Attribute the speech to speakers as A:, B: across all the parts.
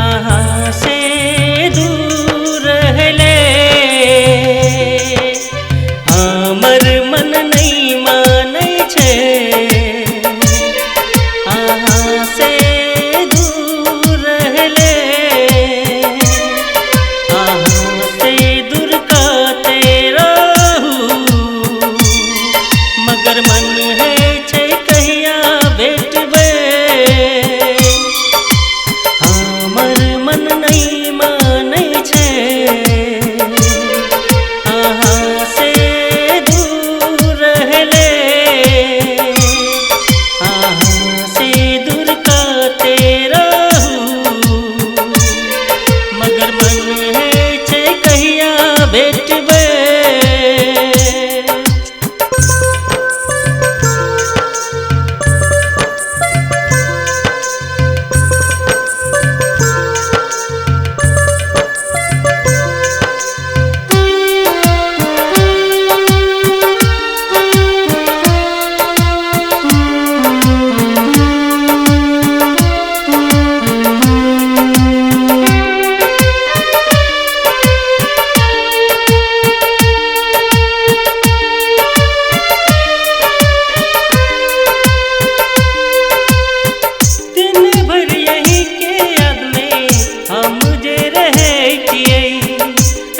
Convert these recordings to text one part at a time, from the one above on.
A: अहाँ से दूर रहले हमर मन नहीं मानै छै अहाँ से दूर रहले अहाँ से दूर कते रहू मगर मन है छै कहिया भेटबै हमर मन नहीं मानै छै अहाँ से दूर रहले अहाँ से दूर कते रहू मगर मन है छै कहिया भेटबै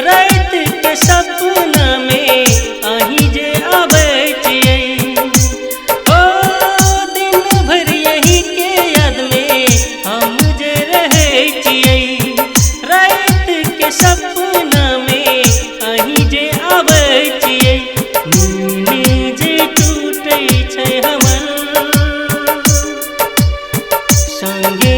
A: रात के सपना में अहीं जे आबै छियै ओ दिन भर यही के याद में हम जे रहै छियै रात के सपना में अहीं जे आबै छियै नींद जे टूटै छै हमर संगे